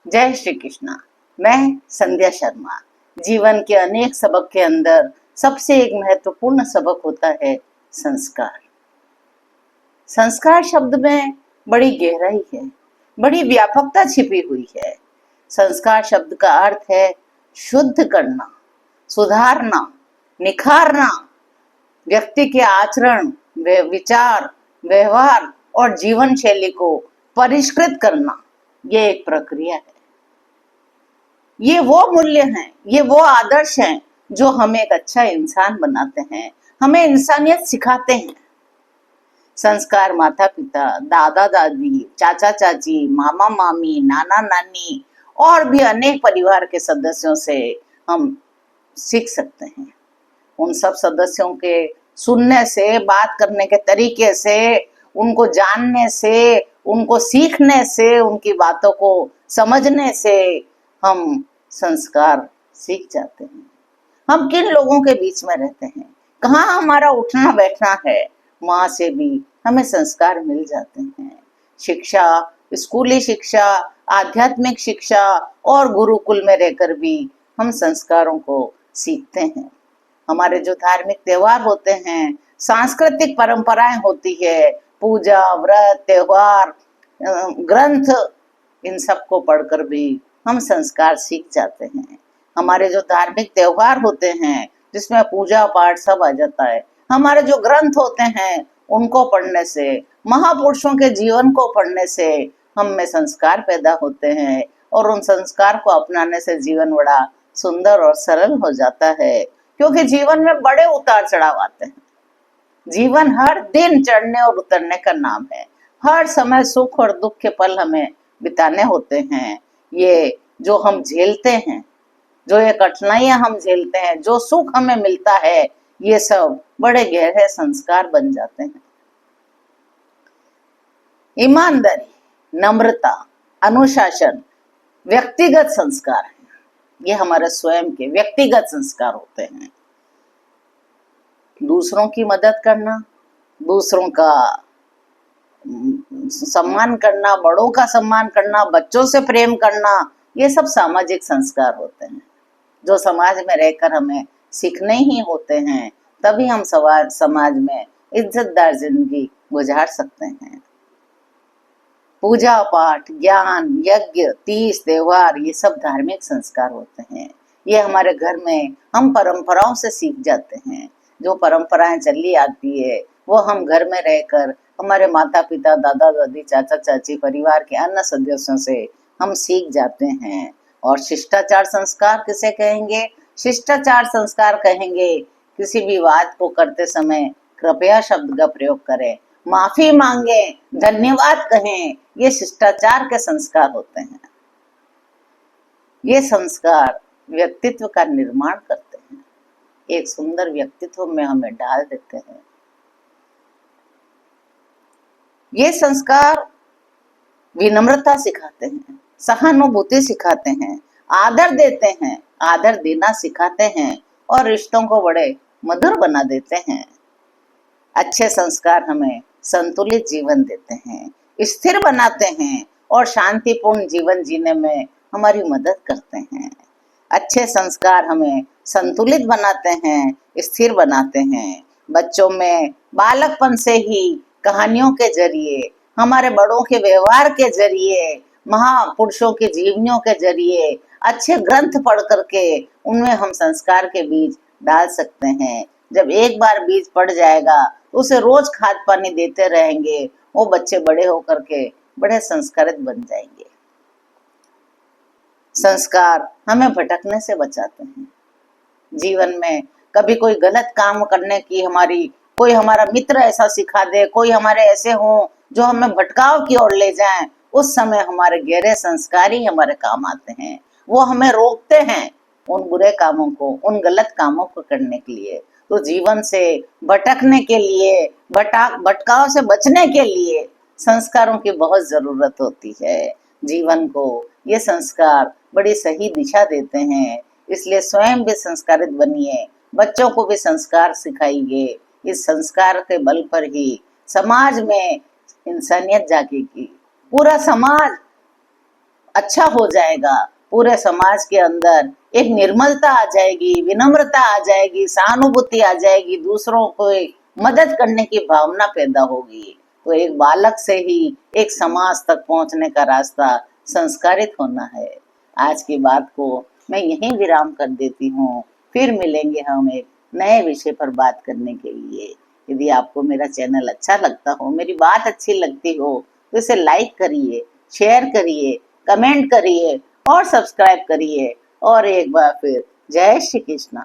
जय श्री कृष्णा। मैं संध्या शर्मा। जीवन के अनेक सबक के अंदर सबसे एक महत्वपूर्ण सबक होता है संस्कार। संस्कार शब्द में बड़ी गहराई है, बड़ी व्यापकता छिपी हुई है। संस्कार शब्द का अर्थ है शुद्ध करना, सुधारना, निखारना, व्यक्ति के आचरण, विचार, व्यवहार और जीवन शैली को परिष्कृत करना। ये एक प्रक्रिया है। ये वो मूल्य हैं, ये वो आदर्श हैं जो हमें एक अच्छा इंसान बनाते हैं, हमें इंसानियत सिखाते हैं। संस्कार माता पिता, दादा दादी, चाचा चाची, मामा मामी, नाना नानी और भी अनेक परिवार के सदस्यों से हम सीख सकते हैं। उन सब सदस्यों के सुनने से, बात करने के तरीके से, उनको जानने से, उनको सीखने से, उनकी बातों को समझने से हम संस्कार सीख जाते हैं। हम किन लोगों के बीच में रहते हैं, कहाँ हमारा उठना बैठना है, वहां से भी हमें संस्कार मिल जाते हैं। शिक्षा, स्कूली शिक्षा, आध्यात्मिक शिक्षा और गुरुकुल में रहकर भी हम संस्कारों को सीखते हैं। हमारे जो धार्मिक त्योहार होते हैं, सांस्कृतिक परंपराएं होती है, पूजा, व्रत, त्योहार, ग्रंथ, इन सबको पढ़कर भी हम संस्कार सीख जाते हैं। हमारे जो धार्मिक त्योहार होते हैं जिसमें पूजा पाठ सब आ जाता है, हमारे जो ग्रंथ होते हैं उनको पढ़ने से, महापुरुषों के जीवन को पढ़ने से हम में संस्कार पैदा होते हैं और उन संस्कार को अपनाने से जीवन बड़ा सुंदर और सरल हो जाता है। क्योंकि जीवन में बड़े उतार चढ़ाव आते हैं। जीवन हर दिन चढ़ने और उतरने का नाम है। हर समय सुख और दुख के पल हमें बिताने होते हैं। ये जो हम झेलते हैं, जो ये कठिनाइयां हम झेलते हैं, जो सुख हमें मिलता है, ये सब बड़े गहरे संस्कार बन जाते हैं। ईमानदारी, नम्रता, अनुशासन व्यक्तिगत संस्कार है। ये हमारे स्वयं के व्यक्तिगत संस्कार होते हैं। दूसरों की मदद करना, दूसरों का सम्मान करना, बड़ों का सम्मान करना, बच्चों से प्रेम करना, ये सब सामाजिक संस्कार होते हैं जो समाज में रहकर हमें सीखने ही होते हैं। तभी हम समाज में इज्जतदार जिंदगी गुजार सकते हैं। पूजा पाठ, ज्ञान, यज्ञ, तीज, त्योहार, ये सब धार्मिक संस्कार होते हैं। ये हमारे घर में हम परंपराओं से सीख जाते हैं। जो परंपराएं चली आती है वो हम घर में रहकर हमारे माता पिता, दादा दादी, चाचा चाची, परिवार के अन्य सदस्यों से हम सीख जाते हैं। और शिष्टाचार संस्कार किसे कहेंगे? शिष्टाचार संस्कार कहेंगे किसी भी बात को करते समय कृपया शब्द का प्रयोग करें, माफी मांगे, धन्यवाद कहें। ये शिष्टाचार के संस्कार होते हैं। ये संस्कार व्यक्तित्व का निर्माण करते हैं, एक सुंदर व्यक्तित्व में हमें डाल देते हैं। ये संस्कार विनम्रता सिखाते हैं, सहानुभूति सिखाते हैं, आदर देते हैं, आदर देना सिखाते हैं और रिश्तों को बड़े मधुर बना देते हैं। अच्छे संस्कार हमें संतुलित जीवन देते हैं, स्थिर बनाते हैं और शांतिपूर्ण जीवन जीने में हमारी मदद करते हैं। अच्छे संस्कार हमें संतुलित बनाते हैं, स्थिर बनाते हैं। बच्चों में बालकपन से ही कहानियों के जरिए, हमारे बड़ों के व्यवहार के जरिए, महापुरुषों की जीवनियों के जरिए, अच्छे ग्रंथ पढ़ करके उनमें हम संस्कार के बीज डाल सकते हैं। जब एक बार बीज पड़ जाएगा उसे रोज खाद पानी देते रहेंगे, वो बच्चे बड़े होकर के बड़े संस्कारित बन जाएंगे। संस्कार हमें भटकने से बचाते हैं। जीवन में कभी कोई गलत काम करने की कोई हमारा मित्र ऐसा सिखा दे, कोई हमारे ऐसे हो जो हमें भटकाव की ओर ले जाएं, उस समय हमारे गहरे संस्कार ही हमारे काम आते हैं। वो हमें रोकते हैं उन बुरे कामों को, उन गलत कामों को करने के लिए। तो जीवन से भटकने के लिए, भटकाव से बचने के लिए संस्कारों की बहुत जरूरत होती है। जीवन को ये संस्कार बड़ी सही दिशा देते हैं। इसलिए स्वयं भी संस्कारित बनिए, बच्चों को भी संस्कार सिखाइए। इस संस्कार के बल पर ही समाज में इंसानियत जागेगी, पूरा समाज अच्छा हो जाएगा, पूरे समाज के अंदर एक निर्मलता आ जाएगी, विनम्रता आ जाएगी, सहानुभूति आ जाएगी, दूसरों को मदद करने की भावना पैदा होगी। तो एक बालक से ही एक समाज तक पहुंचने का रास्ता संस्कारित होना है। आज की बात को मैं यहीं विराम कर देती हूँ। फिर मिलेंगे हम एक नए विषय पर बात करने के लिए। यदि आपको मेरा चैनल अच्छा लगता हो, मेरी बात अच्छी लगती हो, तो इसे लाइक करिए, शेयर करिए, कमेंट करिए और सब्सक्राइब करिए। और एक बार फिर जय श्री कृष्णा।